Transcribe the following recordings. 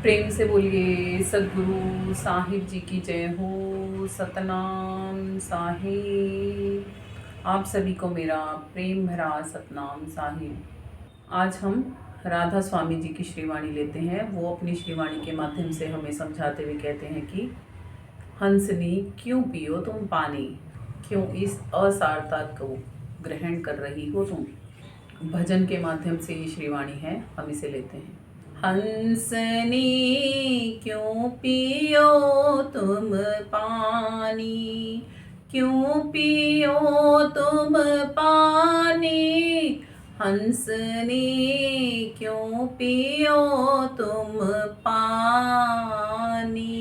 प्रेम से बोलिए सदगुरु साहिब जी की जय हो। सतनाम साहिब। आप सभी को मेरा प्रेम भरा सतनाम साहिब। आज हम राधा स्वामी जी की श्रीवाणी लेते हैं। वो अपनी श्रीवाणी के माध्यम से हमें समझाते हुए कहते हैं कि हंसनी क्यों पियो तुम पानी, क्यों इस असारता को ग्रहण कर रही हो तुम। भजन के माध्यम से ये श्रीवाणी है, हम इसे लेते हैं। हंसनी क्यों पियो तुम पानी, क्यों पियो तुम पानी। हंसनी क्यों पियो तुम पानी।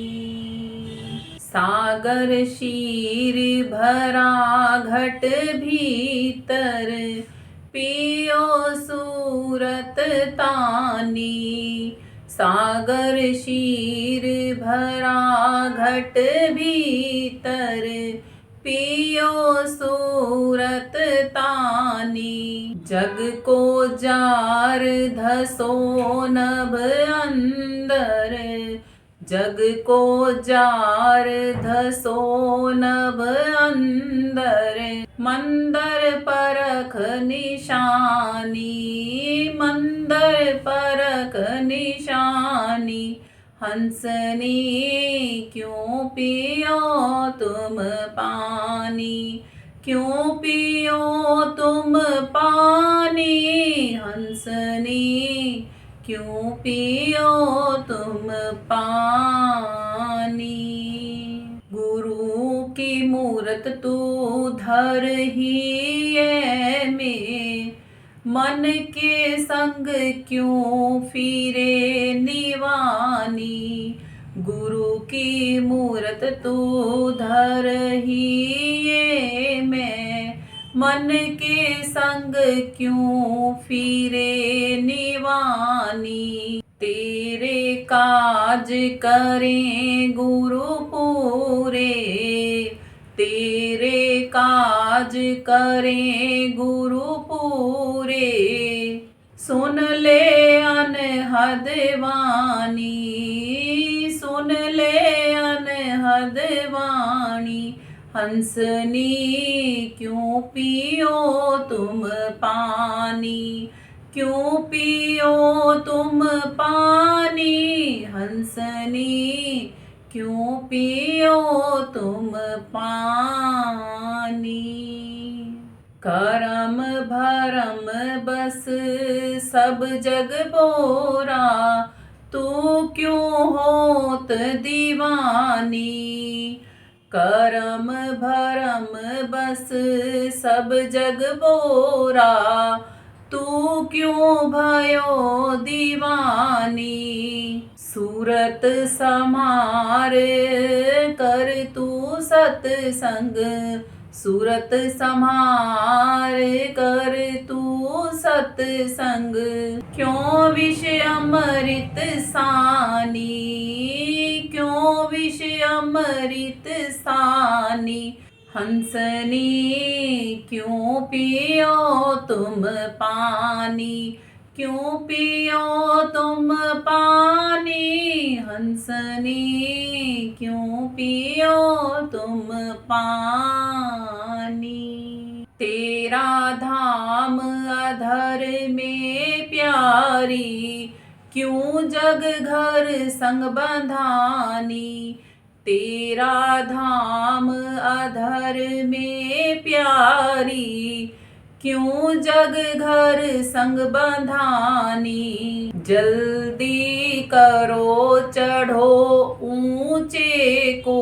सागर शीर भरा घट भीतर, पियो सूरत तानी। सागर शीर भरा घट भीतर, पियो सूरत तानी। जग को जार धसो नभ अंदर, जग को जार धसो नभ अंदर। मंदर परख निशानी, मंदर परख निशानी। हंसनी क्यों पियो तुम पानी, क्यों पियो तुम पानी। हंसनी क्यों पियो तुम पानी। गुरु की मूरत तू धर ही है में, मन के संग क्यों फिरे निवानी। गुरु की मूरत तू धर ही ये में, मन के संग क्यों फिरे निवानी। तेरे काज करें गुरु पूरे, तेरे काज करें गुरु पूरे। सुन ले अनहद वाणी, सुन ले अनहद वाणी। हंसनी क्यों पियो तुम पानी, क्यों पियो तुम पानी। हंसनी क्यों पियो तुम पानी। करम भरम बस सब जग बोरा, तू क्यों होत दीवानी। करम भरम बस सब जग बोरा, तू क्यों भयो दीवानी। सूरत समार कर तू सतसंग, सूरत समार कर तू सतसंग। क्यों विष अमृत सानी, क्यों विष अमृत सानी। हंसनी क्यों पियो तुम पानी, क्यों पियो तुम पानी। हंसनी क्यों पियो तुम पानी। तेरा धाम अधर में प्यारी, क्यों जग घर संग बंधानी। तेरा धाम अधर में प्यारी, क्यों जग घर संग बंधानी। जल्दी करो चढ़ो ऊंचे को,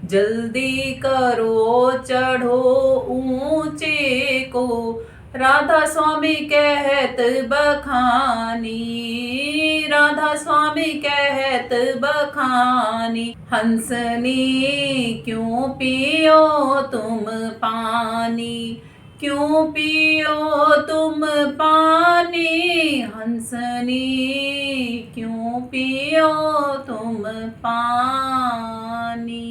जल्दी करो चढ़ो ऊंचे को। राधा स्वामी कहत बखानी, राधा स्वामी कहत बखानी। हंसनी क्यों पियो तुम पानी, क्यों पियो तुम पानी। हंसनी क्यों पियो तुम पानी।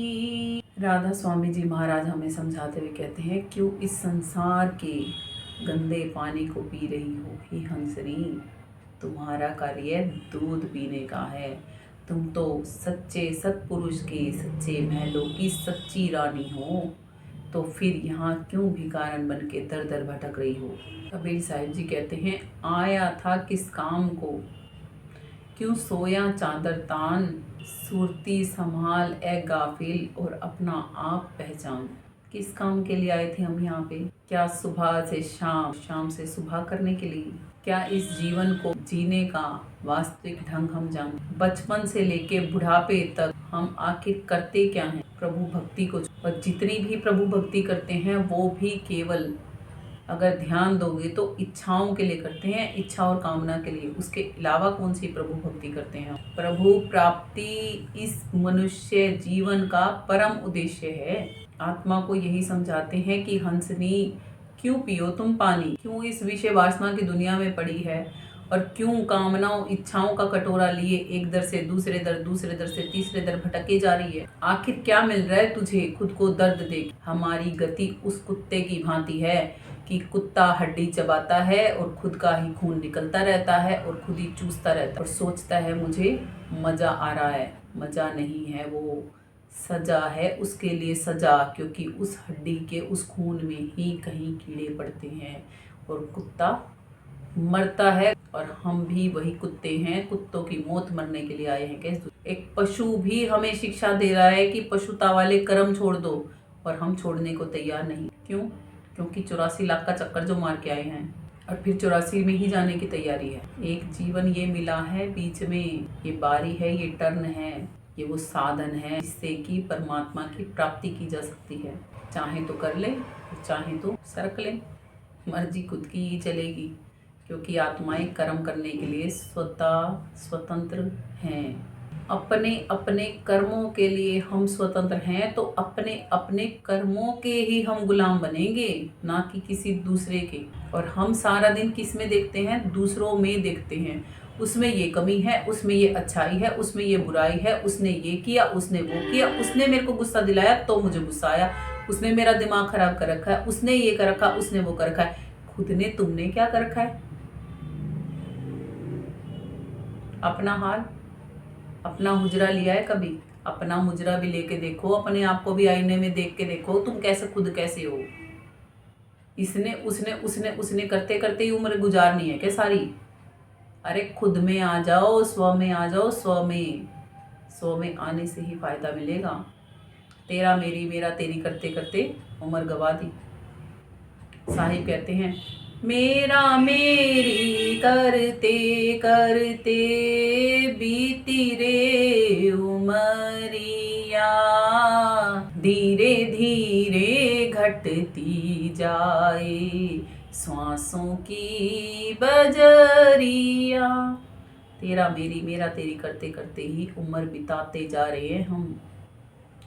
राधा स्वामी जी महाराज हमें समझाते हुए कहते हैं, क्यों इस संसार के गंदे पानी को पी रही हो हे हंसनी। तुम्हारा कार्य दूध पीने का है। तुम तो सच्चे सत्पुरुष के सच्चे महलों की सच्ची रानी हो, तो फिर यहाँ क्यों भिखारन बन के दर दर भटक रही हो। कबीर साहिब जी कहते हैं, आया था किस काम को, क्यों सोया चादर तान, सुरती संभाल ए गाफिल और अपना आप पहचान। किस काम के लिए आए थे हम यहाँ पे? क्या सुबह से शाम, शाम से सुबह करने के लिए? क्या इस जीवन को जीने का वास्तविक ढंग हम जाने? बचपन से लेके बुढ़ापे तक हम आखिर करते क्या हैं? प्रभु भक्ति को। और जितनी भी प्रभु भक्ति करते हैं वो भी केवल, अगर ध्यान दोगे तो इच्छाओं के लिए करते हैं, इच्छा और कामना के लिए। उसके अलावा कौन सी प्रभु भक्ति करते हैं? प्रभु प्राप्ति इस मनुष्य जीवन का परम उद्देश्य है। आत्मा को यही समझाते हैं कि हंसनी क्यों पियो तुम पानी, क्यों इस विषय वासना की दुनिया में पड़ी है, और क्यों कामनाओं इच्छाओं का कटोरा लिए एक दर से दूसरे दर, दूसरे दर से तीसरे दर भटके जा रही है। आखिर क्या मिल रहा है तुझे खुद को दर्द देख? हमारी गति उस कुत्ते की भांति है कि कुत्ता हड्डी चबाता है और खुद का ही खून निकलता रहता है और खुद ही चूसता रहता है और सोचता है मुझे मजा आ रहा है। मजा नहीं है, वो सजा है उसके लिए सजा, क्योंकि उस हड्डी के उस खून में ही कहीं कीड़े पड़ते हैं और कुत्ता मरता है। और हम भी वही कुत्ते हैं, कुत्तों की मौत मरने के लिए आए हैं। कैसे? एक पशु भी हमें शिक्षा दे रहा है कि पशुता वाले कर्म छोड़ दो, और हम छोड़ने को तैयार नहीं। क्यों? क्योंकि 84 लाख का चक्कर जो मार के आए हैं और फिर 84 में ही जाने की तैयारी है। एक जीवन ये मिला है, बीच में ये बारी है, ये टर्न है, ये वो साधन है जिससे कि परमात्मा की प्राप्ति की जा सकती है। चाहे तो कर ले, चाहे तो सरक ले, मर्जी खुद की ही चलेगी, क्योंकि आत्माएं कर्म करने के लिए स्वतः स्वतंत्र हैं। अपने अपने कर्मों के लिए हम स्वतंत्र हैं, तो अपने अपने कर्मों के ही हम गुलाम बनेंगे, ना कि किसी दूसरे के। और हम सारा दिन किस में देखते हैं? दूसरों में देखते हैं। उसमें ये कमी है, उसमें ये अच्छाई है, उसमें ये बुराई है, उसने ये किया, उसने वो किया, उसने मेरे को गुस्सा दिलाया तो मुझे गुस्सा आया, उसने मेरा दिमाग खराब कर रखा है, उसने ये कर रखा, उसने वो कर रखा है। खुद ने तुमने क्या कर रखा है? अपना हाल, अपना हुजरा लिया है कभी? अपना मुजरा भी लेके देखो, अपने आप को भी आईने में देख के देखो, तुम कैसे खुद कैसे हो। इसने उसने उसने उसने करते करते ही उम्र गुजारनी है क्या सारी? अरे खुद में आ जाओ, स्व में आ जाओ, स्व में आने से ही फायदा मिलेगा। तेरा मेरी मेरा तेरी करते करते उम्र गवा दी। साहिब कहते हैं, मेरा मेरी करते करते बीती रे उमरिया, धीरे धीरे घटती जाए श्वासों की बजरिया। तेरा मेरी मेरा तेरी करते करते ही उम्र बिताते जा रहे हैं हम।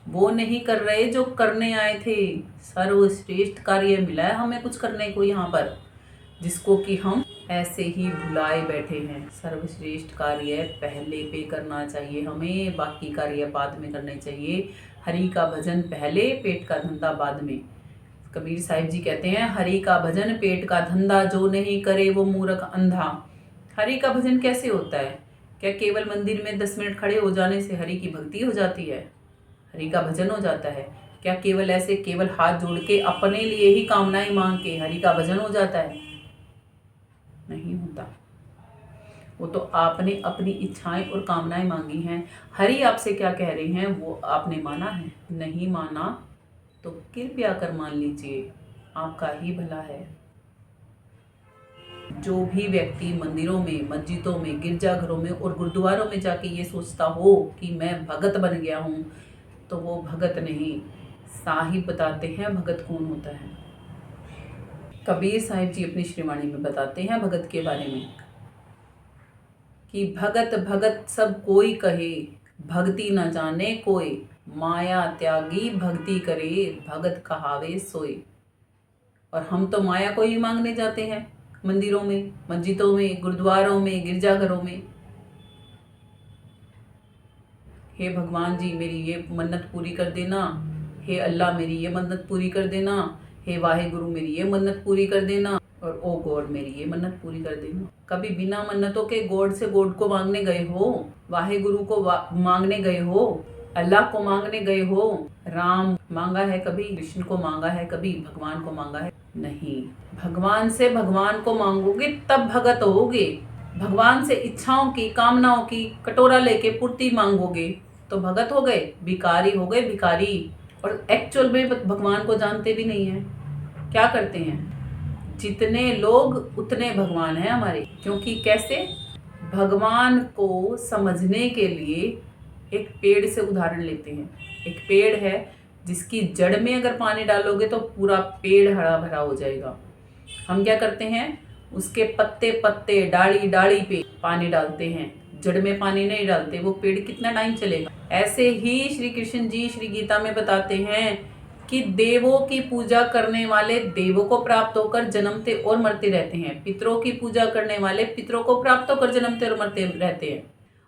वो नहीं कर रहे जो करने आए थे। सर्वश्रेष्ठ कार्य मिला है हमें कुछ करने को यहाँ पर, जिसको कि हम ऐसे ही भुलाए बैठे हैं। सर्वश्रेष्ठ कार्य पहले पे करना चाहिए हमें, बाकी कार्य बाद में करने चाहिए। हरि का भजन पहले, पेट का धंधा बाद में। कबीर साहिब जी कहते हैं, हरि का भजन पेट का धंधा, जो नहीं करे वो मूर्ख अंधा। हरि का भजन कैसे होता है? क्या केवल मंदिर में 10 मिनट खड़े हो जाने से हरि की भक्ति हो जाती है? हरि का भजन हो जाता है? क्या केवल ऐसे केवल हाथ जोड़ के अपने लिए ही कामनाएं मांग के हरि का भजन हो जाता है? नहीं होता। वो तो आपने अपनी इच्छाएं और कामनाएं मांगी हैं। हरि आपसे क्या कह रहे हैं वो आपने माना है? नहीं माना तो कृपया कर मान लीजिए, आपका ही भला है। जो भी व्यक्ति मंदिरों में, मस्जिदों में, गिरजाघरों में और गुरुद्वारों में जाके ये सोचता हो कि मैं भगत बन गया हूँ, तो वो भगत नहीं। साहिब बताते हैं भगत कौन होता है। कबीर साहिब जी अपनी श्रीवाणी में बताते हैं भगत के बारे में कि भगत भगत सब कोई कहे, भक्ति न जाने कोई, माया त्यागी भक्ति करे, भगत कहावे सोए। और हम तो माया को ही मांगने जाते हैं मंदिरों में, मस्जिदों में, गुरुद्वारों में, गिरजाघरों में। हे भगवान जी मेरी ये मन्नत पूरी कर देना, हे अल्लाह मेरी ये मन्नत पूरी कर देना, हे वाहे गुरु मेरी ये मन्नत पूरी कर देना। और और ओ गॉड मेरी ये मन्नत पूरी कर देना। कभी बिना मन्नतों के गॉड से गॉड को मांगने गए हो? वाहे गुरु को मांगने गए हो? अल्लाह को मांगने गए हो? राम मांगा है कभी? कृष्ण को मांगा है कभी? भगवान को मांगा है? नहीं। भगवान से भगवान को मांगोगे तब भगत होगे। भगवान से इच्छाओं की, कामनाओं की कटोरा लेके पूर्ति मांगोगे तो भगत हो गए, भिखारी हो गए, भिखारी। और एक्चुअल में भगवान को जानते भी नहीं है। क्या करते हैं? जितने लोग उतने भगवान हैं हमारे। क्योंकि कैसे? भगवान को समझने के लिए एक पेड़ से उदाहरण लेते हैं। एक पेड़ है जिसकी जड़ में अगर पानी डालोगे तो पूरा पेड़ हरा भरा हो जाएगा। हम क्या करते हैं? उसके पत्ते पत्ते, डाली डाली पे पानी डालते हैं, जड़ में पानी नहीं डालते। वो पेड़ कितना टाइम चलेगा? ऐसे ही श्री कृष्ण जी श्री गीता में बताते हैं कि देवों की पूजा करने वाले देवों को प्राप्त होकर जन्मते और मरते रहते हैं। पितरों की पूजा करने वाले पितरों को प्राप्त होकर जन्मते और मरते रहते हैं।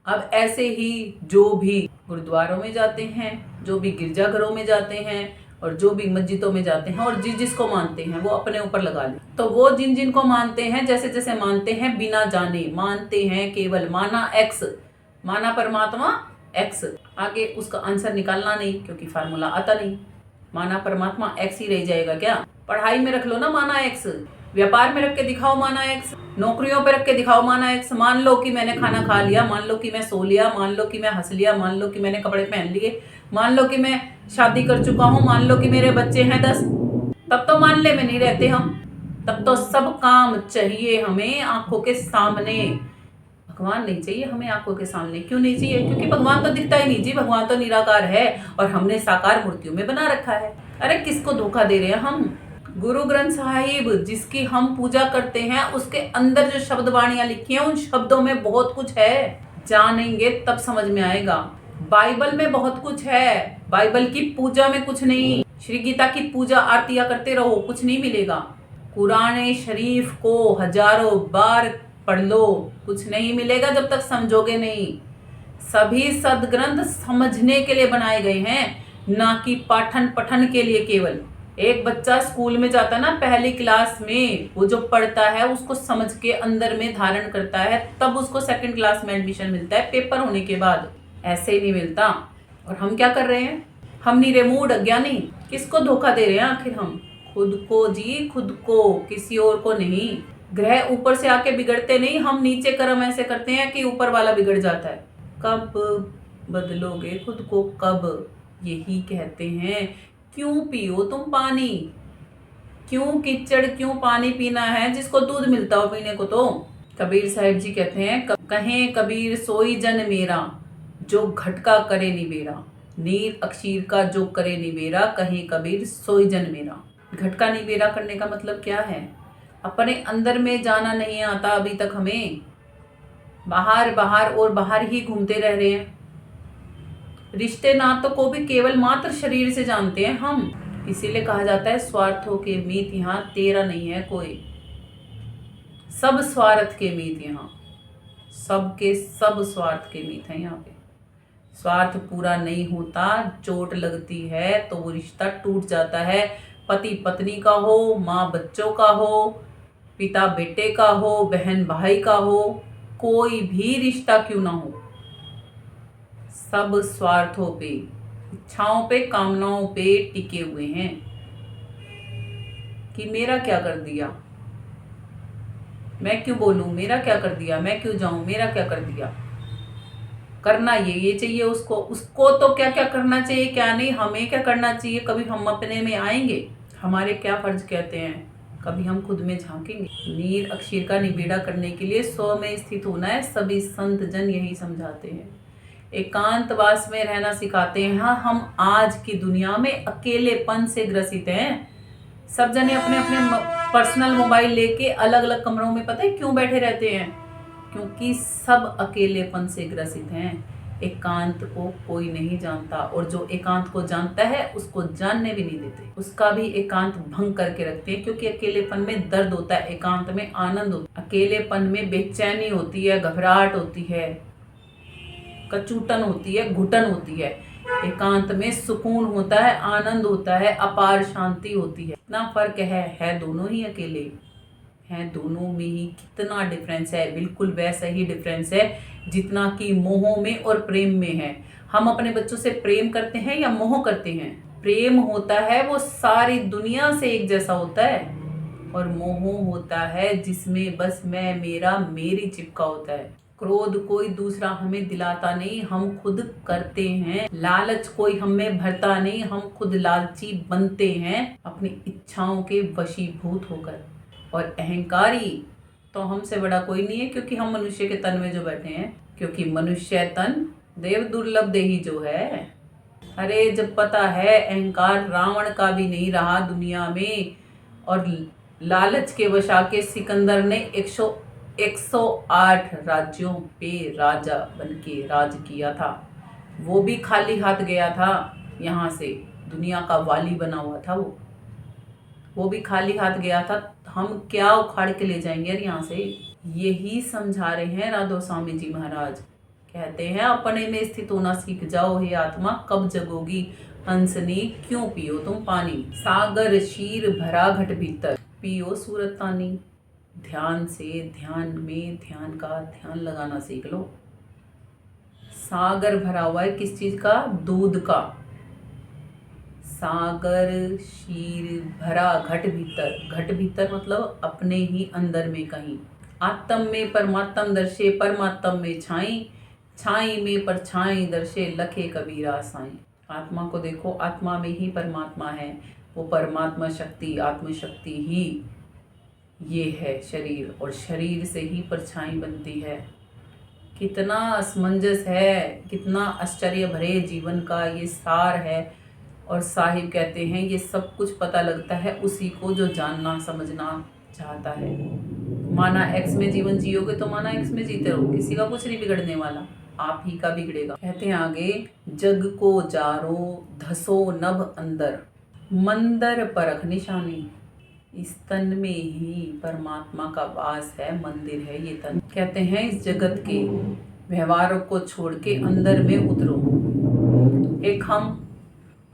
अब ऐसे ही जो भी गुरुद्वारों में जाते हैं, जो भी गिरजाघरों में जाते हैं और जो भी मस्जिदों में जाते हैं और जिसको मानते हैं वो अपने ऊपर लगा ले। तो वो जिन को मानते हैं, जैसे जैसे मानते हैं, बिना जाने मानते हैं, केवल माना एक्स, माना परमात्मा एक्स, आगे उसका आंसर निकालना नहीं क्योंकि फार्मूला आता नहीं। माना परमात्मा एक्स ही रह जाएगा क्या? पढ़ाई में रख लो ना माना एक्स, व्यापार में रख के दिखाओ माना एक्स, नौकरियों पे रख के दिखाओ माना एक्स। मान लो कि मैंने खाना खा लिया, मान लो कि मैं सो लिया, मान लो कि मैं हंस लिया, मान लो कि मैंने कपड़े पहन लिए, मान लो कि मैं शादी कर चुका हूँ, मान लो कि मेरे बच्चे हैं 10, तब तो मानने में नहीं रहते हम। तब तो सब काम चाहिए हमें आंखों के सामने। भगवान नहीं चाहिए हमें आंखों के सामने। क्यों नहीं चाहिए? क्योंकि भगवान तो दिखता ही नहीं जी। भगवान तो निराकार है और हमने साकार मूर्तियों में बना रखा है। अरे किसको धोखा दे रहे हैं हम? गुरु ग्रंथ साहिब जिसकी हम पूजा करते हैं उसके अंदर जो शब्द वाणियां लिखी हैं उन शब्दों में बहुत कुछ है। जानेंगे तब समझ में आएगा। बाइबल में बहुत कुछ है, बाइबल की पूजा में कुछ नहीं। श्री गीता की पूजा आरतियां करते रहो, कुछ नहीं मिलेगा। कुरान शरीफ को हजारों बार पढ़ लो, कुछ नहीं मिलेगा जब तक समझोगे नहीं। सभी सदग्रंथ समझने के लिए बनाए गए हैं, ना कि पाठन पठन के लिए केवल। एक बच्चा स्कूल में जाता है ना, पहली क्लास में वो जो पढ़ता है उसको समझ के अंदर में धारण करता है, तब उसको सेकंड क्लास में एडमिशन मिलता है पेपर होने के बाद। ऐसे ही नहीं मिलता। और हम क्या कर रहे हैं? हम नीरे मूड अज्ञानी। किसको धोखा दे रहे हैं आखिर हम? खुद को जी, खुद को, किसी और को नहीं। ग्रह ऊपर से आके बिगड़ते नहीं, हम नीचे कर्म ऐसे करते हैं कि ऊपर वाला बिगड़ जाता है। कब बदलोगे खुद को? कब? यही कहते हैं क्यों पियो तुम पानी? क्यों कीचड़, क्यों पानी पीना है जिसको दूध मिलता हो पीने को? तो कबीर साहिब जी कहते हैं, कहें कबीर सोई जन मेरा, जो घटका करे निबेरा। नीर अक्षीर का जो करे निबेरा, कहें कबीर सोई जन मेरा। घटका निबेरा करने का मतलब क्या है? अपने अंदर में जाना नहीं आता अभी तक हमें। बाहर बाहर और बाहर ही घूमते रह रहे हैं। रिश्ते नातों को भी केवल मात्र शरीर से जानते हैं हम। इसीलिए कहा जाता है स्वार्थों के मीत यहाँ तेरा नहीं है कोई। सब स्वार्थ के मीत यहाँ, सबके सब स्वार्थ के मीत है यहाँ पे। स्वार्थ पूरा नहीं होता, चोट लगती है तो वो रिश्ता टूट जाता है। पति पत्नी का हो, माँ बच्चों का हो, पिता बेटे का हो, बहन भाई का हो, कोई भी रिश्ता क्यों ना हो, सब स्वार्थों पे, इच्छाओं पे, कामनाओं पे टिके हुए हैं कि मेरा क्या कर दिया, मैं क्यों बोलूं, मेरा क्या कर दिया, मैं क्यों जाऊं, मेरा क्या कर दिया। करना ये चाहिए उसको तो क्या क्या करना चाहिए क्या नहीं, हमें क्या करना चाहिए। कभी हम अपने में आएंगे, हमारे क्या फर्ज कहते हैं, कभी हम खुद में झांकेंगे। नीर अक्षीर का निबेड़ा करने के लिए स्व में स्थित होना है। सभी संत जन यही समझाते हैं। एकांतवास में रहना सिखाते हैं। हाँ, हम आज की दुनिया में अकेलेपन से ग्रसित हैं। सब जने अपने अपने पर्सनल मोबाइल लेके अलग अलग कमरों में पता है क्यों बैठे रहते हैं? क्योंकि सब अकेलेपन से ग्रसित हैं। एकांत को कोई नहीं जानता, और जो एकांत को जानता है उसको जानने भी नहीं देते, उसका भी एकांत भंग करके रखते हैं। क्योंकि अकेलेपन में दर्द होता है, एकांत में आनंद होता है। अकेलेपन में बेचैनी होती है, घबराहट होती है, कचूटन होती है, घुटन होती है। एकांत में सुकून होता है, आनंद होता है, अपार शांति होती है। इतना फर्क है दोनों ही अकेले हैं, दोनों में ही कितना डिफरेंस है। बिल्कुल वैसा ही डिफरेंस है जितना कि मोह में और प्रेम में है। हम अपने बच्चों से प्रेम करते हैं या मोह करते हैं? प्रेम होता है वो सारी दुनिया से एक जैसा होता है, और मोह होता है जिसमें बस मैं, मेरा, मेरी चिपका होता है। क्रोध कोई दूसरा हमें दिलाता नहीं, हम खुद करते हैं। लालच कोई हमें भरता नहीं, हम खुद लालची बनते हैं अपनी इच्छाओं के वशीभूत होकर। और अहंकारी तो हमसे बड़ा कोई नहीं है, क्योंकि हम मनुष्य के तन में जो बैठे हैं, क्योंकि मनुष्य तन देव दुर्लभ देही जो है। अरे जब पता है अहंकार रावण का भी नहीं रहा दुनिया में, और लालच के वश आके सिकंदर ने 108 राज्यों पे राजा बनके राज किया था। वो भी खाली हाथ गया था यहाँ से, दुनिया का वाली बना हुआ था वो भी खाली हाथ गया था। हम क्या उखाड़ के ले जाएंगे यहाँ से? यही समझा रहे हैं राधा स्वामी जी महाराज। कहते हैं अपने में स्थित होना सीख जाओ हे आत्मा, कब जगोगी हंसनी, क्यों पियो तुम पानी। सागर शीर भरा घट भीतर, पियो सूरत तानी। ध्यान से, ध्यान में ध्यान का ध्यान लगाना सीख लो। सागर भरा हुआ है किस चीज का? दूध का। सागर शीर भरा घट भीतर, घट भीतर मतलब अपने ही अंदर में कहीं। आत्म में परमात्म दर्शे, परमात्म में छाई, छाई में परछाई दर्शे, लखे कबीरा साई। आत्मा को देखो, आत्मा में ही परमात्मा है। वो परमात्मा शक्ति, आत्मशक्ति ही ये है शरीर, और शरीर से ही परछाई बनती है। कितना असमंजस है, कितना आश्चर्य भरे जीवन का ये सार है। और साहिब कहते हैं ये सब कुछ पता लगता है उसी को जो जानना समझना चाहता है। माना एक्स में जीवन जियोगे तो माना एक्स में जीते रहो, किसी का कुछ नहीं बिगड़ने वाला, आप ही का बिगड़ेगा। कहते हैं आगे, जग को जारो धसो नभ अंदर, मंदिर परख निशानी। इस तन में ही परमात्मा का वास है, मंदिर है ये तन। कहते हैं इस जगत के व्यवहारों को छोड़ के अंदर में उतरो। एक हम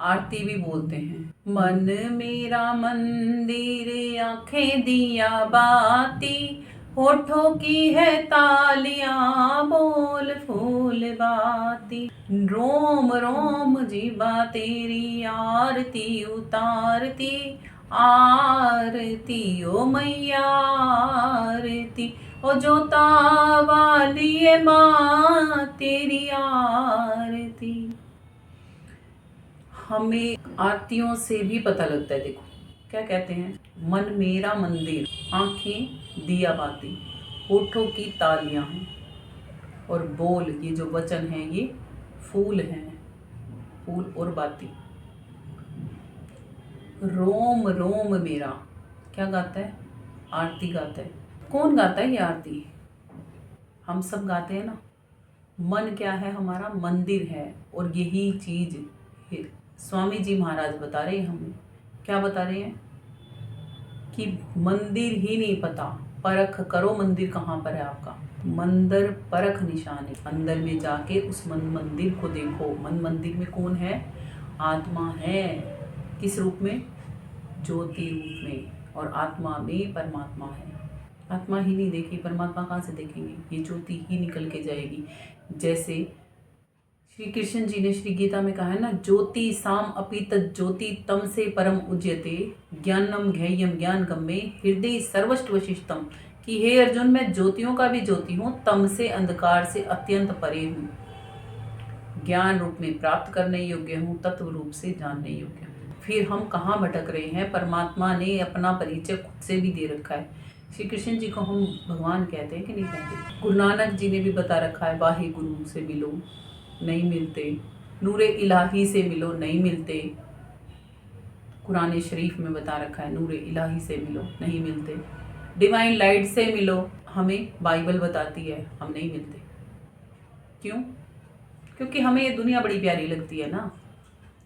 आरती भी बोलते हैं, मन मेरा मंदिर, आंखें दिया बाती, होठों की है तालियां, बोल फूल बाती, रोम रोम जीवा तेरी आरती उतारती, आरती ओ मैया आरती, ओ जोता वाली माँ तेरी आरती। हमें आरतियों से भी पता लगता है। देखो क्या कहते हैं, मन मेरा मंदिर, आंखें दिया बाती, होठों की तालियां हैं, और बोल ये जो वचन है ये फूल हैं, फूल और बाती। रोम रोम मेरा, क्या गाता है? आरती गाता है। कौन गाता है ये आरती? हम सब गाते हैं ना। मन क्या है? हमारा मंदिर है, और यही चीज स्वामी जी महाराज बता रहे हैं हमें। क्या बता रहे हैं? कि मंदिर ही नहीं पता, परख करो मंदिर कहाँ पर है आपका। मंदिर परख निशानी, अंदर में जाके उस मन मंदिर को देखो। मन मंदिर में कौन है? आत्मा है। किस रूप में? ज्योति रूप में। और आत्मा में परमात्मा है। आत्मा ही नहीं देखी, परमात्मा कहाँ से देखेंगे? ये ज्योति ही निकल के जाएगी। जैसे श्री कृष्ण जी ने श्री गीता में कहा है ना, ज्योति साम अपि तत् ज्योति तम से परम उज्यते, ज्ञानम ज्ञेयम ज्ञान गम्मे, हृदय सर्वष्ट वशिष्ठम। कि हे अर्जुन, मैं ज्योतियों का भी ज्योति हूँ, तम से अंधकार से अत्यंत परे हूँ, ज्ञान रूप में प्राप्त करने योग्य हूँ, तत्व रूप से जानने योग्य हूँ। फिर हम कहाँ भटक रहे हैं? परमात्मा ने अपना परिचय खुद से भी दे रखा है। श्री कृष्ण जी को हम भगवान कहते हैं कि नहीं कहते? गुरु नानक जी ने भी बता रखा है, वाहे गुरु से मिलो, नहीं मिलते। नूरे इलाही से मिलो, नहीं मिलते। कुरान शरीफ में बता रखा है, नूरे इलाही से मिलो, नहीं मिलते। डिवाइन लाइट से मिलो, हमें बाइबल बताती है, हम नहीं मिलते। क्यों? क्योंकि हमें ये दुनिया बड़ी प्यारी लगती है ना।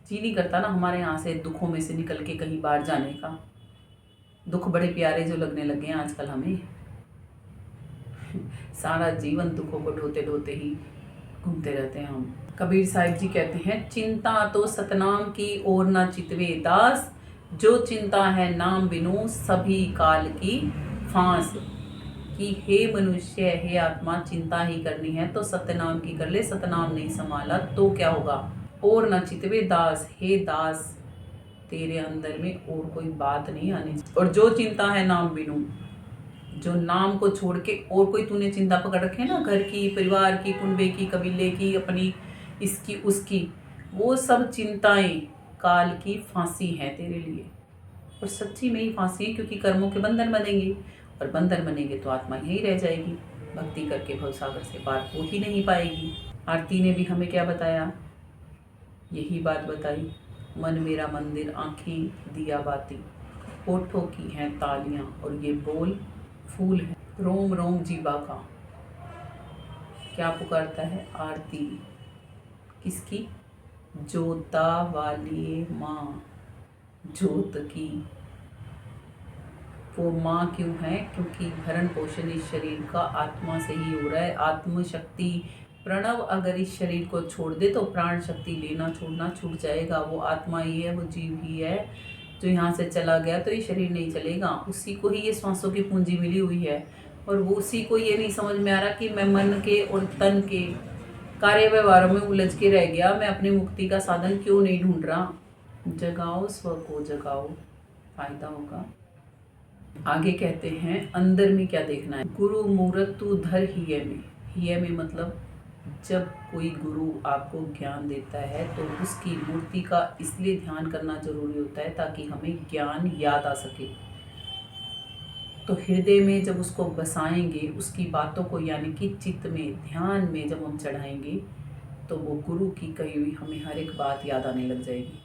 जी नहीं करता ना हमारे यहाँ से दुखों में से निकल के कहीं बाहर जाने का। दुख बड़े प्यारे जो लगने लगे हैं आजकल हमें। सारा जीवन दुखों को ढोते ढोते ही घूमते रहते हैं हम। कबीर साहिब जी कहते हैं, चिंता तो सतनाम की और ना चितवे दास, जो चिंता है नाम बिनु सभी काल की फांस कि हे मनुष्य, हे आत्मा, चिंता ही करनी है तो सत्यनाम की कर ले, सतनाम नहीं संभाला तो क्या होगा। और न चितवे दास, हे दास, तेरे अंदर में और कोई बात नहीं आनी। और जो चिंता है नाम बिनु, जो नाम को छोड़ के और कोई तूने चिंता पकड़ रखे ना, घर की, परिवार की, कुनबे की, कबीले की, अपनी इसकी उसकी, वो सब चिंताएं काल की फांसी है तेरे लिए। और सच्ची में ही फांसी है, क्योंकि कर्मों के बंधन बनेंगे और बंधन बनेंगे तो आत्मा यही रह जाएगी, भक्ति करके भवसागर से पार हो ही नहीं पाएगी। आरती ने भी हमें क्या बताया, यही बात बताई, मन मेरा मंदिर, आँखें दिया बाती, होठों की हैं तालियां और ये बोल फूल है, रोम रोम जीवा का। क्या पुकारता है, आरती किसकी, जोता वाली माँ, जोत की। वो माँ क्यों है, क्योंकि भरण पोषण इस शरीर का आत्मा से ही हो रहा है। आत्म शक्ति प्रणव अगर इस शरीर को छोड़ दे तो प्राण शक्ति लेना छोड़ना छूट जाएगा। वो आत्मा ही है, वो जीव ही है जो यहाँ से चला गया तो ये शरीर नहीं चलेगा। उसी को ही ये सांसों की पूंजी मिली हुई है और वो उसी को ये नहीं समझ में आ रहा कि मैं मन के और तन के कार्य व्यवहारों में उलझ के रह गया, मैं अपनी मुक्ति का साधन क्यों नहीं ढूंढ रहा। जगाओ स्व को जगाओ, फायदा होगा। आगे कहते हैं अंदर में क्या देखना है, गुरु मूरत तू धर हिय में। हिय में मतलब जब कोई गुरु आपको ज्ञान देता है तो उसकी मूर्ति का इसलिए ध्यान करना जरूरी होता है ताकि हमें ज्ञान याद आ सके। तो हृदय में जब उसको बसाएंगे, उसकी बातों को यानी कि चित्त में, ध्यान में जब हम चढ़ाएंगे तो वो गुरु की कही हुई हमें हर एक बात याद आने लग जाएगी।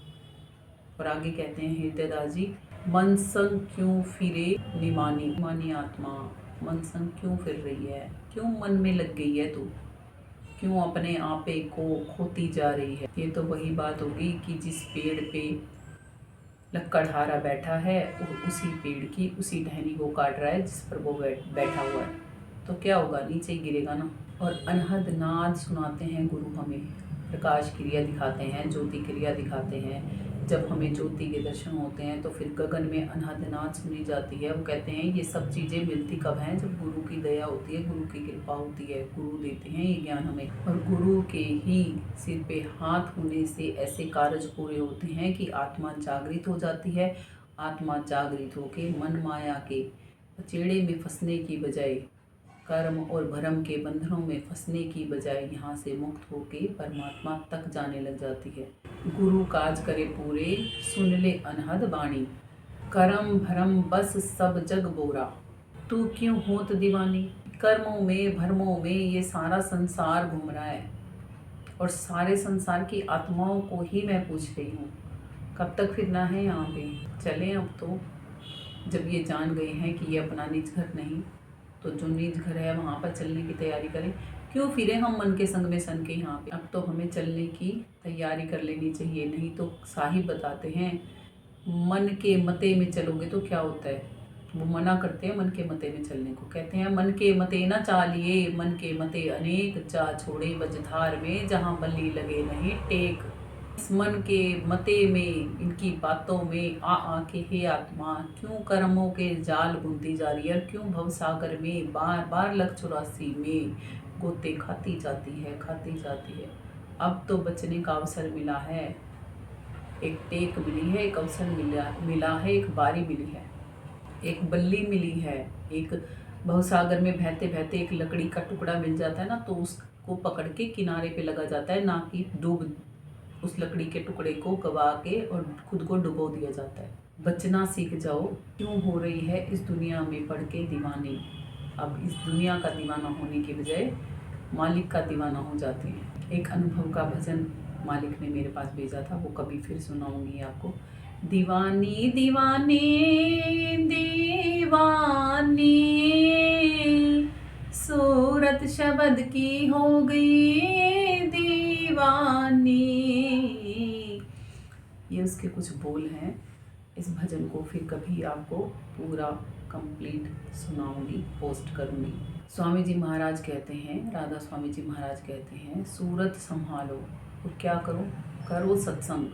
और आगे कहते हैं हृदयदास जी, मन संग क्यों फिरे निमानी, मानी आत्मा मन संग क्यों फिर रही है, क्यों मन में लग गई है तू, क्यों अपने आपे को खोती जा रही है। ये तो वही बात होगी कि जिस पेड़ पे लक्कड़हारा बैठा है और उसी पेड़ की उसी टहनी को काट रहा है जिस पर वो बैठा हुआ है, तो क्या होगा, नीचे ही गिरेगा ना। और अनहद नाद सुनाते हैं गुरु हमें, प्रकाश क्रिया दिखाते हैं, ज्योति क्रिया दिखाते हैं। जब हमें ज्योति के दर्शन होते हैं तो फिर गगन में अनहद नाद सुनी जाती है। वो कहते हैं ये सब चीज़ें मिलती कब हैं, जब गुरु की दया होती है, गुरु की कृपा होती है, गुरु देते हैं ये ज्ञान हमें। और गुरु के ही सिर पे हाथ होने से ऐसे कार्य पूरे होते हैं कि आत्मा जागृत हो जाती है। आत्मा जागृत होके मन माया के पचेड़े में फंसने की बजाय, कर्म और भरम के बंधनों में फंसने की बजाय यहाँ से मुक्त होके परमात्मा तक जाने लग जाती है। गुरु काज करे पूरे, सुन ले अनहद बाणी, कर्म भरम बस सब जग बोरा, तू क्यों होत दीवानी। कर्मों में भरमों में ये सारा संसार घूम रहा है और सारे संसार की आत्माओं को ही मैं पूछ रही हूँ कब तक फिरना है यहाँ पे। चलें अब तो, जब ये जान गए हैं कि ये अपना निज घर नहीं, तो जो निज घर है वहाँ पर चलने की तैयारी करें। क्यों फिरे हम मन के संग में सन के यहाँ पे। अब तो हमें चलने की तैयारी कर लेनी चाहिए, नहीं तो साहिब बताते हैं मन के मते में चलोगे तो क्या होता है। वो मना करते हैं मन के मते में चलने को, कहते हैं मन के मते न चालिए, मन के मते अनेक जा छोड़े बजधार में, जहाँ बल्ली लगे नहीं टेक। इस मन के मते में, इनकी बातों में आ के हे आत्मा क्यों कर्मों के जाल बुनती जा रही है, और क्यों भवसागर में बार बार लख 84 में गोते खाती जाती है, खाती जाती है। अब तो बचने का अवसर मिला है, एक टेक मिली है, एक अवसर मिला है, एक बारी मिली है, एक बल्ली मिली है। एक भवसागर में बहते बहते एक लकड़ी का टुकड़ा मिल जाता है ना, तो उसको पकड़ के किनारे पे लगा जाता है, ना कि डूब उस लकड़ी के टुकड़े को गवा के और खुद को डुबो दिया जाता है। बचना सीख जाओ, क्यों हो रही है इस दुनिया में पढ़ के दीवानी। अब इस दुनिया का दीवाना होने के बजाय मालिक का दीवाना हो जाते हैं। एक अनुभव का भजन मालिक ने मेरे पास भेजा था, वो कभी फिर सुनाऊंगी आपको। दीवानी दीवानी दीवानी, सूरत शब्द की हो गई दीवानी। ये उसके कुछ बोल हैं। इस भजन को फिर कभी आपको पूरा कंप्लीट सुनाऊंगी, पोस्ट करूंगी। स्वामी जी महाराज कहते हैं, राधा स्वामी जी महाराज कहते हैं, सूरत संभालो और क्या करो, करो सत्संग,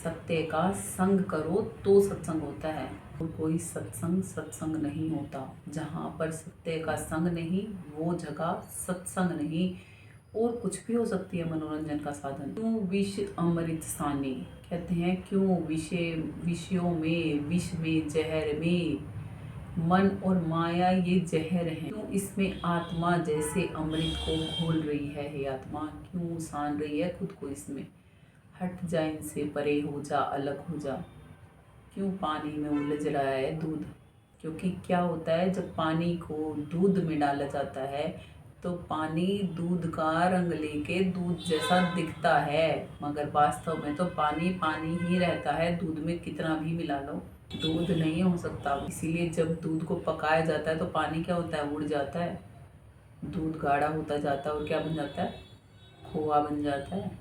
सत्य का संग करो तो सत्संग होता है। और कोई सत्संग नहीं होता। जहाँ पर सत्य का संग नहीं, वो जगह सत्संग नहीं। और कुछ भी हो सकती है मनोरंजन का साधन। क्यों विष अमृत सानी, कहते हैं क्यों विषयों में, विष में, जहर में, मन और माया ये जहर है। क्यों इसमें आत्मा जैसे अमृत को घोल रही है। हे आत्मा, क्यों सान रही है खुद को इसमें। हट जा इनसे, परे हो जा, अलग हो जा। क्यों पानी में उलझ रहा है दूध। क्योंकि क्या होता है, जब पानी को दूध में डाला जाता है तो पानी दूध का रंग लेके दूध जैसा दिखता है, मगर वास्तव में तो पानी पानी ही रहता है। दूध में कितना भी मिला लो, दूध नहीं हो सकता। इसीलिए जब दूध को पकाया जाता है तो पानी क्या होता है, उड़ जाता है। दूध गाढ़ा होता जाता है और क्या बन जाता है, खोआ बन जाता है।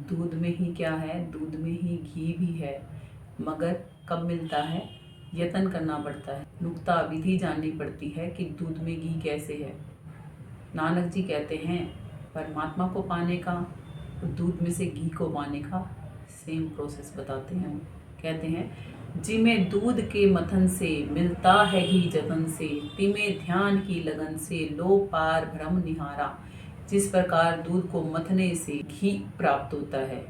दूध में ही क्या है, दूध में ही घी भी है, मगर कब मिलता है, यत्न करना पड़ता है। नुक्ता विधि जाननी पड़ती है कि दूध में घी कैसे है। नानक जी कहते हैं परमात्मा को पाने का और दूध में से घी को पाने का सेम प्रोसेस बताते हैं। कहते हैं जिमे दूध के मथन से मिलता है घी जतन से, तिमे ध्यान की लगन से लो पार भ्रम निहारा। जिस प्रकार दूध को मथने से घी प्राप्त होता है,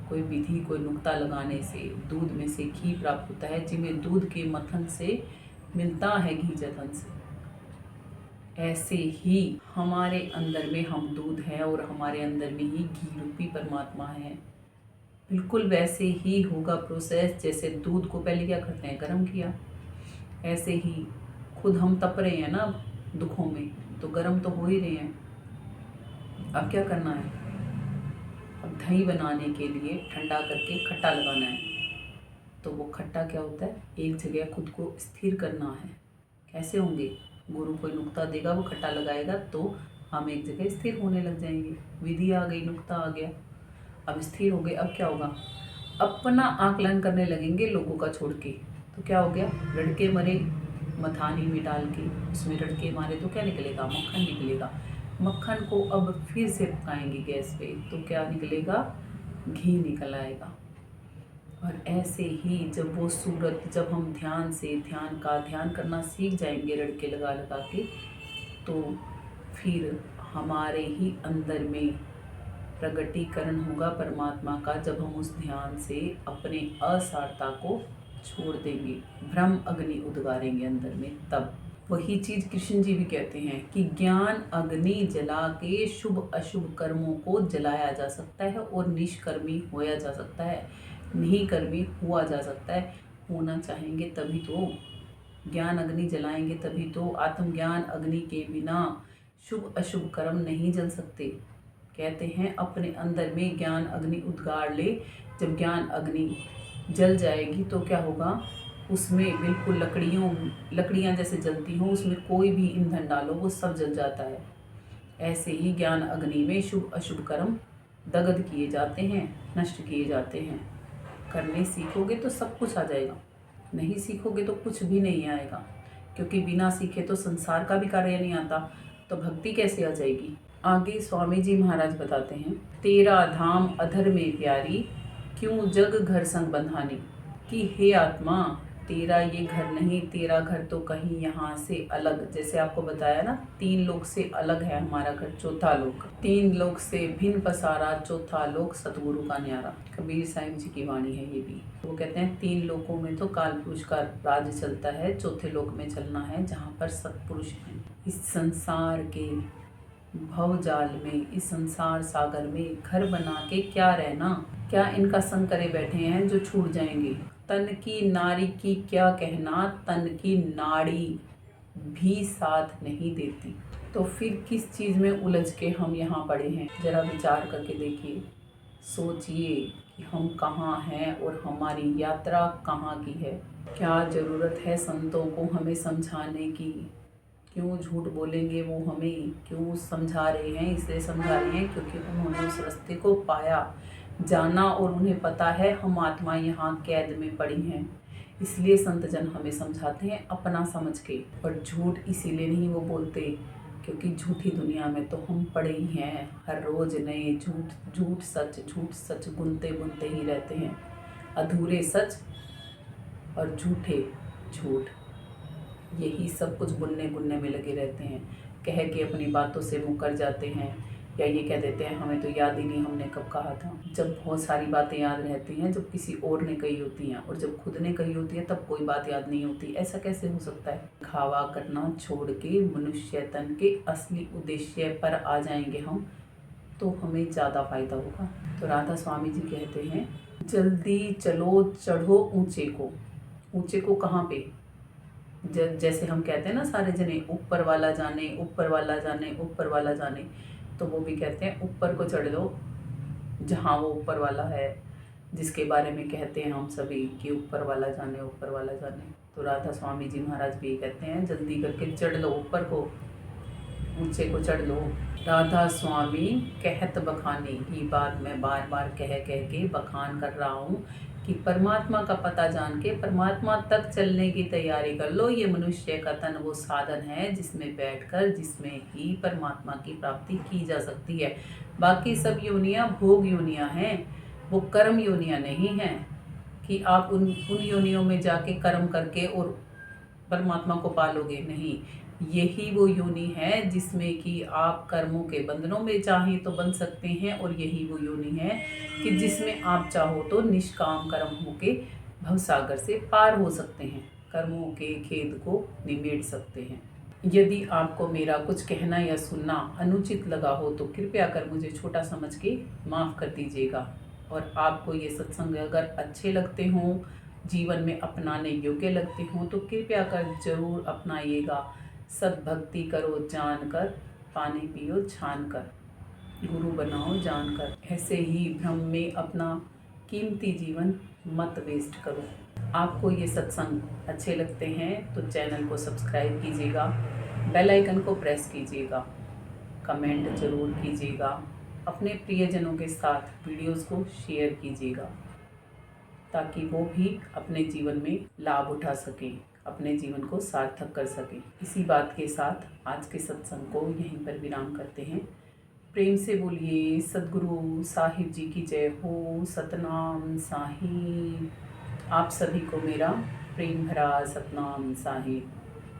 कोई विधि कोई नुक्ता लगाने से दूध में से घी प्राप्त होता है। जिमे दूध के मथन से मिलता है घी जतन से, ऐसे ही हमारे अंदर में हम दूध हैं और हमारे अंदर में ही घी रूपी परमात्मा है। बिल्कुल वैसे ही होगा प्रोसेस। जैसे दूध को पहले क्या करते हैं, गर्म किया, ऐसे ही खुद हम तप रहे हैं ना दुखों में, तो गर्म तो हो ही रहे हैं। अब क्या करना है, अब दही बनाने के लिए ठंडा करके खट्टा लगाना है। तो वो खट्टा क्या होता है, एक जगह खुद को स्थिर करना है। कैसे होंगे, गुरु कोई नुक्ता देगा, वो खट्टा लगाएगा तो हम एक जगह स्थिर होने लग जाएंगे। विधि आ गई, नुक्ता आ गया, अब स्थिर हो गए। अब क्या होगा, अपना आकलन करने लगेंगे लोगों का छोड़ के। तो क्या हो गया, लड़के मरे मथानी में डाल के, उसमें लड़के मारे तो क्या निकलेगा, मक्खन निकलेगा। मक्खन को अब फिर से पकाएंगे गैस पे, तो क्या निकलेगा, घी निकल आएगा। और ऐसे ही जब वो सूरत, जब हम ध्यान से ध्यान करना सीख जाएंगे लड़के लगा लगा के, तो फिर हमारे ही अंदर में प्रगटीकरण होगा परमात्मा का। जब हम उस ध्यान से अपने असारता को छोड़ देंगे, ब्रह्म अग्नि उद्गारेंगे अंदर में, तब वही चीज कृष्ण जी भी कहते हैं कि ज्ञान अग्नि जला के शुभ अशुभ कर्मों को जलाया जा सकता है और निष्कर्मी होया जा सकता है, निष्कर्मी हुआ जा सकता है। होना चाहेंगे तभी तो, ज्ञान अग्नि जलाएंगे तभी तो। आत्मज्ञान अग्नि के बिना शुभ अशुभ कर्म नहीं जल सकते। कहते हैं अपने अंदर में ज्ञान अग्नि उद्गार ले। जब ज्ञान अग्नि जल जाएगी तो क्या होगा, उसमें बिल्कुल लकड़ियाँ जैसे जलती हों, उसमें कोई भी ईंधन डालो वो सब जल जाता है। ऐसे ही ज्ञान अग्नि में शुभ अशुभ कर्म दग्ध किए जाते हैं, नष्ट किए जाते हैं। करने सीखोगे तो सब कुछ आ जाएगा, नहीं सीखोगे तो कुछ भी नहीं आएगा। क्योंकि बिना सीखे तो संसार का भी कार्य नहीं आता, तो भक्ति कैसे आ जाएगी। आगे स्वामी जी महाराज बताते हैं, तेरा धाम अधर में प्यारी, क्यों जग घर संग बंधानी। कि हे आत्मा, तेरा ये घर नहीं, तेरा घर तो कहीं यहाँ से अलग। जैसे आपको बताया ना, 3 लोक से अलग है हमारा घर, चौथा लोक। 3 लोक से भिन्न पसारा, चौथा लोक सतगुरु का न्यारा। कबीर साहिब जी की वाणी है ये भी। वो कहते हैं 3 लोकों में तो काल पुरुष का राज चलता है, चौथे लोक में चलना है जहाँ पर सतपुरुष हैं। इस संसार के भवजाल में, इस संसार सागर में घर बना के क्या रहना, क्या इनका संग करे बैठे हैं जो छूट जाएंगे। तन की नारी की क्या कहना, तन की नाड़ी भी साथ नहीं देती। तो फिर किस चीज़ में उलझ के हम यहाँ पड़े हैं, जरा विचार करके देखिए, सोचिए कि हम कहाँ हैं और हमारी यात्रा कहाँ की है। क्या ज़रूरत है संतों को हमें समझाने की, क्यों झूठ बोलेंगे वो हमें, क्यों समझा रहे हैं, इसलिए समझा रहे हैं क्योंकि उन्होंने उस रास्ते को पाया, जाना, और उन्हें पता है हम आत्मा यहाँ कैद में पड़ी हैं। इसलिए संत जन हमें समझाते हैं अपना समझ के। और झूठ इसीलिए नहीं वो बोलते क्योंकि झूठी दुनिया में तो हम पड़े ही हैं, हर रोज नए झूठ सच बुनते बुनते ही रहते हैं। अधूरे सच और झूठे झूठ, यही सब कुछ बुनने बुनने में लगे रहते हैं। कह के अपनी बातों से मुकर जाते हैं, या ये कह देते हैं हमें तो याद ही नहीं हमने कब कहा था। जब बहुत सारी बातें याद रहती हैं जब किसी और ने कही होती हैं, और जब खुद ने कही होती है तब कोई बात याद नहीं होती। ऐसा कैसे हो सकता है? खावा करना छोड़ के मनुष्य तन के असली उद्देश्य पर आ जाएंगे हम, तो हमें ज़्यादा फायदा होगा। तो राधा स्वामी जी कहते हैं, जल्दी चलो चढ़ो ऊंचे को। ऊंचे को कहाँ पे? जैसे हम कहते हैं ना सारे जने, ऊपर वाला जाने, ऊपर वाला जाने, ऊपर वाला जाने, तो वो भी कहते हैं ऊपर को चढ़ लो, जहाँ वो ऊपर वाला है, जिसके बारे में कहते हैं हम सभी कि ऊपर वाला जाने, ऊपर वाला जाने। तो राधा स्वामी जी महाराज भी कहते हैं, जल्दी करके चढ़ लो ऊपर को, ऊंचे को चढ़ लो। राधा स्वामी कहत बखाने, ये बात मैं बार बार कह के बखान कर रहा हूँ कि परमात्मा का पता जान के परमात्मा तक चलने की तैयारी कर लो। ये मनुष्य का तन वो साधन है जिसमें बैठकर, जिसमें ही परमात्मा की प्राप्ति की जा सकती है। बाकी सब योनियाँ भोग योनियाँ हैं, वो कर्म योनियाँ नहीं हैं कि आप उन योनियों में जाके कर्म करके और परमात्मा को पालोगे। नहीं, यही वो योनि है जिसमें कि आप कर्मों के बंधनों में चाहें तो बन सकते हैं, और यही वो योनि है कि जिसमें आप चाहो तो निष्काम कर्म होके भवसागर से पार हो सकते हैं, कर्मों के खेद को निमेट सकते हैं। यदि आपको मेरा कुछ कहना या सुनना अनुचित लगा हो तो कृपया कर मुझे छोटा समझ के माफ़ कर दीजिएगा। और आपको ये सत्संग अगर अच्छे लगते हों, जीवन में अपनाने योग्य लगते हों, तो कृपया कर जरूर अपनाइएगा। सद्भक्ति करो जानकर, पानी पियो छान कर, गुरु बनाओ जानकर। ऐसे ही भ्रम में अपना कीमती जीवन मत वेस्ट करो। आपको ये सत्संग अच्छे लगते हैं तो चैनल को सब्सक्राइब कीजिएगा, बेल आइकन को प्रेस कीजिएगा, कमेंट जरूर कीजिएगा, अपने प्रियजनों के साथ वीडियोस को शेयर कीजिएगा, ताकि वो भी अपने जीवन में लाभ उठा सकें, अपने जीवन को सार्थक कर सकें। इसी बात के साथ आज के सत्संग को यहीं पर विराम करते हैं। प्रेम से बोलिए सद्गुरु साहिब जी की जय हो, सतनाम साहिब। आप सभी को मेरा प्रेम भरा सतनाम साहिब।